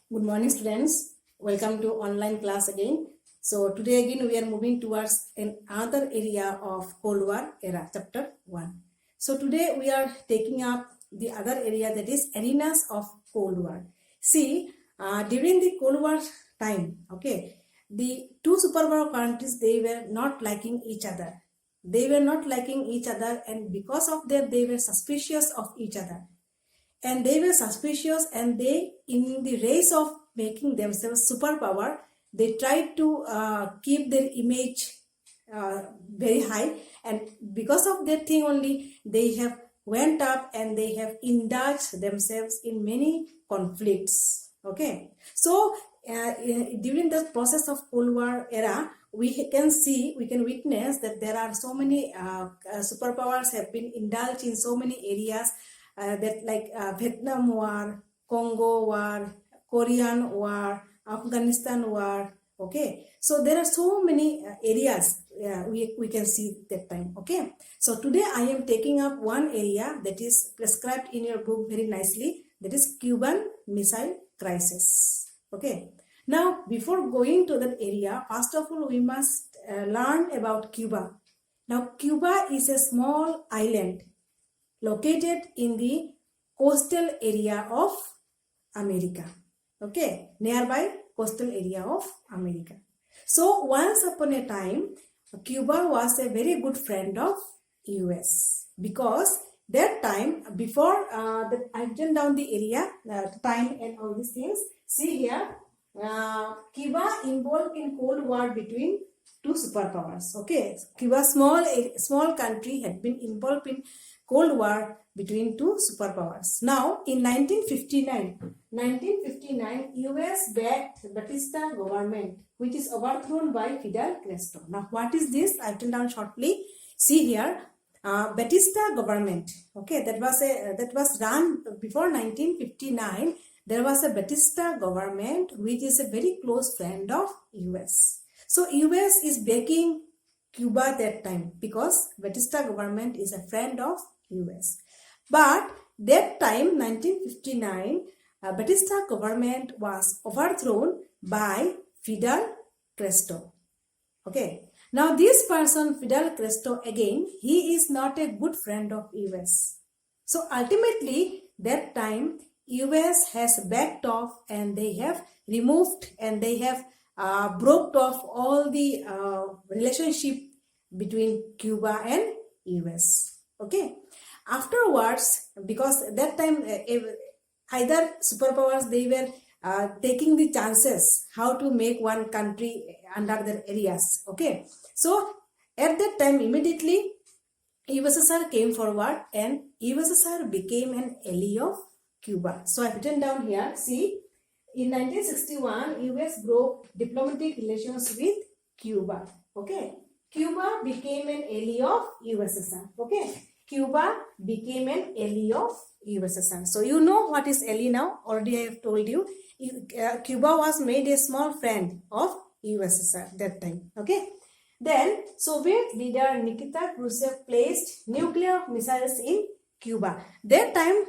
Good morning, students. Welcome to online class again. So today again we are moving towards another area of Cold War era, chapter 1. So today we are taking up the other area, that is arenas of Cold War. See, during the Cold War time, okay, the two superpower countries, they were not liking each other. They were not liking each other, and because of that they were suspicious of each other. And they were suspicious, and they, in the race of making themselves superpower, they tried to keep their image very high, and because of that thing only they have went up and they have indulged themselves in many conflicts. Okay, so during the process of Cold War era, we can witness that there are so many superpowers have been indulged in so many areas, that like Vietnam War, Congo War, Korean War, Afghanistan War. Okay, so there are so many areas we can see that time. Okay, so today I am taking up one area that is prescribed in your book very nicely, that is Cuban Missile Crisis. Okay, now before going to that area, first of all we must learn about Cuba. Now Cuba is a small island located in the coastal area of America. Okay, nearby coastal area of America. So once upon a time, Cuba was a very good friend of US, because that time, before I've written down the area, time and all these things. See here, Cuba involved in Cold War between two superpowers. Okay, Cuba, small country, had been involved in Cold War between two superpowers. Now, in 1959, US backed Batista government, which is overthrown by Fidel Castro. Now, what is this? I've written down shortly. See here, Batista government. Okay, that was run before 1959. There was a Batista government, which is a very close friend of US. So US is backing Cuba that time, because Batista government is a friend of US. But that time, 1959, Batista government was overthrown by Fidel Castro. Okay. Now this person, Fidel Castro, again, he is not a good friend of US. So ultimately, that time, US has backed off, and they have removed, and they have broke off all the relationship between Cuba and US. Okay. Afterwards, because that time either superpowers, they were taking the chances how to make one country under their areas. Okay, so at that time, immediately USSR came forward, and USSR became an ally of Cuba. So I've written down here, see, in 1961, US broke diplomatic relations with Cuba. Okay, Cuba became an ally of USSR. Okay, Cuba became an ally of USSR. So you know what is ally now. Already I have told you. Cuba was made a small friend of USSR that time. Okay. Then Soviet leader Nikita Khrushchev placed nuclear missiles in Cuba. That time,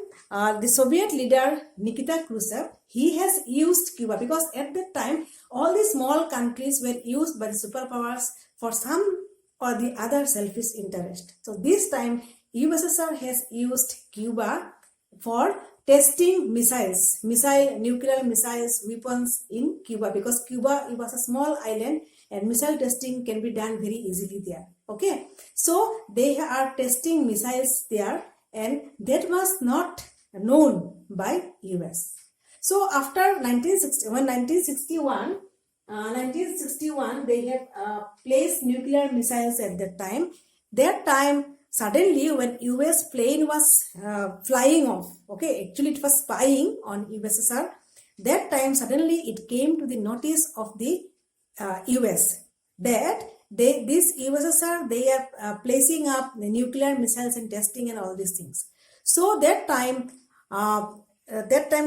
the Soviet leader Nikita Khrushchev, he has used Cuba, because at that time all the small countries were used by the superpowers for some or the other selfish interest. So this time USSR has used Cuba for testing nuclear missiles, weapons in Cuba, because Cuba, it was a small island, and missile testing can be done very easily there. Okay, so they are testing missiles there, and that was not known by US. So after 1961, they have placed nuclear missiles at that time. That time, suddenly, when US plane was flying off, okay, actually it was spying on USSR. That time, suddenly it came to the notice of the US that this USSR, they are placing up the nuclear missiles and testing and all these things. So that time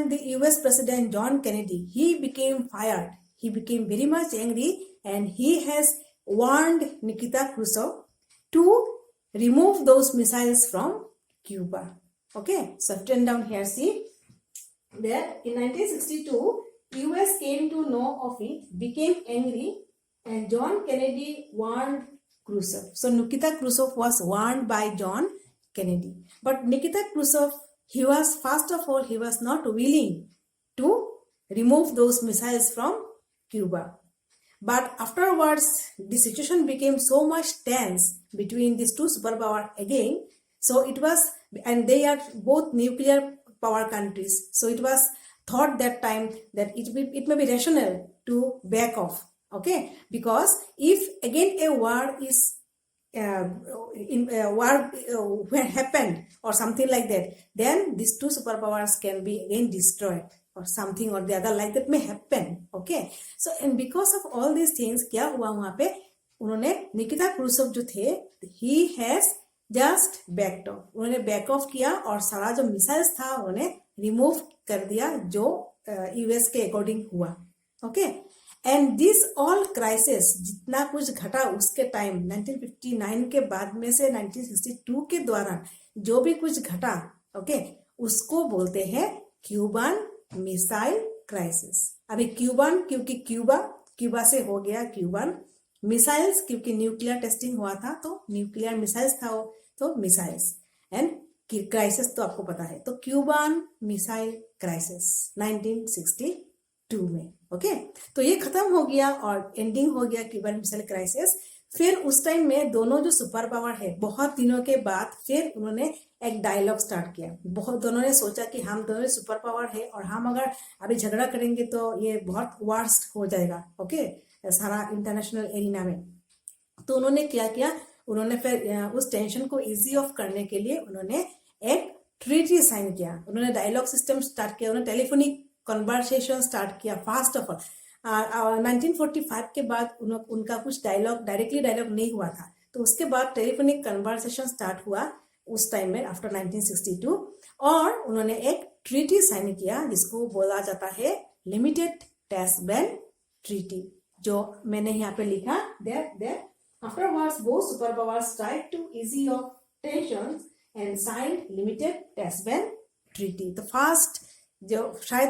the US President John Kennedy, he became fired. He became very much angry, and he has warned Nikita Khrushchev to remove those missiles from Cuba. Okay, so I've written down here, see, that in 1962, US came to know of it, became angry, and John Kennedy warned Khrushchev. So Nikita Khrushchev was warned by John Kennedy. But Nikita Khrushchev, he was, first of all, he was not willing to remove those missiles from Cuba. But afterwards, the situation became so much tense between these two superpowers again. So it was, and they are both nuclear power countries. So it was thought that time that it may be rational to back off. Okay, because if again a war is when happened or something like that, then these two superpowers can be again destroyed or something or the other like that may happen. Okay, so and because of all these things, क्या हुआ वहां पे उन्होंने निकिता क्रूशचेव जो थे, he has just backed off. उन्होंने back of किया और सारा जो मिसाइल्स था उन्होंने रिमूव कर दिया जो यूएस के अकॉर्डिंग हुआ. Okay, and this all crisis जितना कुछ घटा उसके टाइम 1959 के बाद में से 1962 के दौरान जो भी कुछ घटा, ओके, उसको बोलते हैं क्यूबन मिसाइल क्राइसिस. अभी क्यूबन क्योंकि क्यूबा से हो गया क्यूबन, मिसाइल्स क्योंकि न्यूक्लियर टेस्टिंग हुआ था तो न्यूक्लियर मिसाइल्स था वो, तो मिसाइल्स, एंड क्राइसिस तो आपको पता है. तो क्यूबन मिसाइल क्राइसिस 1962 में. ओके, तो ये खत्म हो गया और एंडिंग हो गया क्यूबन मिसाइल क्राइसिस. फिर उस टाइम में दोनों जो सुपर पावर है, बहुत दिनों के बाद फिर उन्होंने एक डायलॉग स्टार्ट किया. बहुत दोनों ने सोचा कि हम दोनों सुपर पावर है और हम अगर अभी झगड़ा करेंगे तो ये बहुत वर्स्ट हो जाएगा. ओके, सारा इंटरनेशनल एरिना में. तो उन्होंने क्या किया, उन्होंने फिर उस टेंशन को इजी ऑफ करने के लिए उन्होंने एक ट्रीटी साइन किया. उन्होंने डायलॉग सिस्टम स्टार्ट किया, उन्होंने टेलीफोनिक कन्वर्सेशन स्टार्ट किया. फर्स्ट ऑफ ऑल 1945 के बाद उनका कुछ डायरेक्टली डायलॉग नहीं हुआ था, तो उसके बाद टेलीफोनिक कन्वर्सेशन स्टार्ट हुआ उस टाइम में आफ्टर 1962, और उन्होंने एक ट्रीटी साइन किया जिसको बोला जाता है लिमिटेड टेस्ट बैन ट्रीटी, जो मैंने यहाँ पे लिखा. There afterwards both superpowers tried to ease off tensions and signed limited test ban treaty. तो फर्स्ट जो शायद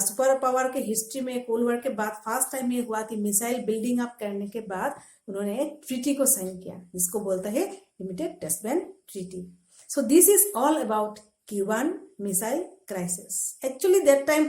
सुपर पावर के हिस्ट्री में कोल्ड वॉर के बाद फर्स्ट टाइम ये हुआ कि मिसाइल बिल्डिंग अप करने के बाद उन्होंने एक ट्रीटी को साइन किया जिसको बोलता है limited test ban treaty. So this is all about Cuban missile crisis. Actually that time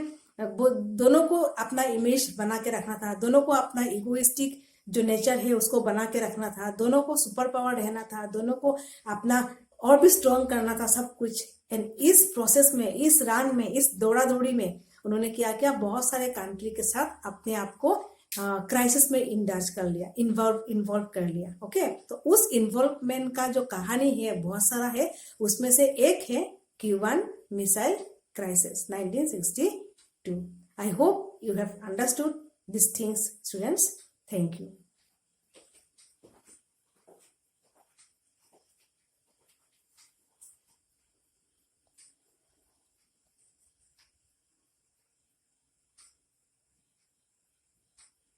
दोनों को अपना इमेज बना के रखना था, दोनों को अपना इगोइस्टिक जो नेचर है उसको बना के रखना था, दोनों को सुपर पावर रहना था, दोनों को अपना और भी स्ट्रॉन्ग करना था सब कुछ. एंड इस प्रोसेस में, इस रन में, इस दौड़ा दौड़ी में उन्होंने क्या किया, बहुत सारे कंट्री के साथ अपने आप को क्राइसिस में इंडल्ज कर लिया, इन्वॉल्व कर लिया. ओके, तो उस इन्वॉल्वमेंट का जो कहानी है बहुत सारा है, उसमें से एक है Cuban missile crisis 1962. I hope you have understood this things students. Thank you.